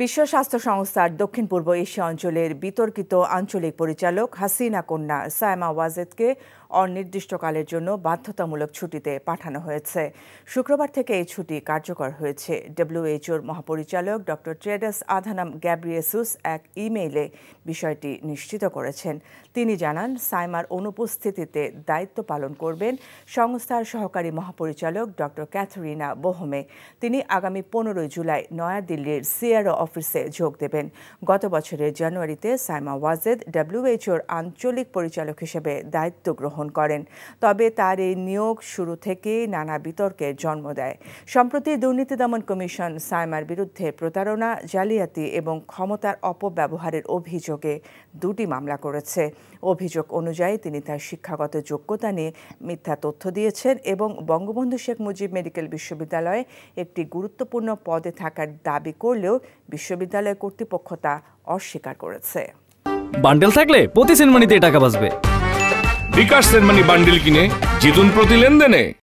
বিশ্ব স্বাস্থ্য সংস্থার দক্ষিণ পূর্ব এশিয়া অঞ্চলের বিতর্কিত আঞ্চলিক পরিচালক হাসিনা কন্যা সায়মা ওয়াজেদকে অনির্দিষ্টকালের জন্য বাধ্যতামূলক ছুটিতে পাঠানো হয়েছে। শুক্রবার থেকে এই ছুটি কার্যকর হয়েছে। ডব্লিউএইচওর মহাপরিচালক ডক্টর টেড্রোস আধানম গ্যাব্রিয়েসুস এক ইমেইলে বিষয়টি নিশ্চিত করেছেন। তিনি জানান, সায়মার অনুপস্থিতিতে দায়িত্ব পালন করবেন সংস্থার সহকারী মহাপরিচালক ডক্টর ক্যাথরিনা বোহমে। তিনি আগামী 15 জুলাই নয়াদিল্লির সিআরও অফিসে যোগ দেবেন। গত বছরের জানুয়ারিতে সায়মা ওয়াজেদ ডব্লিউএইচওর আঞ্চলিক পরিচালক হিসেবে দায়িত্ব গ্রহণ করেন। তবে তার এই নিয়োগ শুরু থেকেই নানা বিতর্কের জন্ম দেয়। সম্প্রতি দুর্নীতি দমন কমিশন সায়মার বিরুদ্ধে প্রতারণা, জালিয়াতি এবং ক্ষমতার অপব্যবহারের অভিযোগে 2টি মামলা করেছে। অভিযোগ অনুযায়ী তিনি তার শিক্ষাগত যোগ্যতা নিয়ে মিথ্যা তথ্য দিয়েছেন এবং বঙ্গবন্ধু শেখ মুজিব মেডিকেল বিশ্ববিদ্যালয়ে একটি গুরুত্বপূর্ণ পদে থাকার দাবি করলেও বিশ্ববিদ্যালয় কর্তৃপক্ষ তা অস্বীকার করেছে। বান্ডেল থাকলে প্রতি সেনমানিতে টাকা বাঁচবে। বিকাশ সেনমানি বান্ডেল কিনে জিতুন প্রতি লেনদেনে।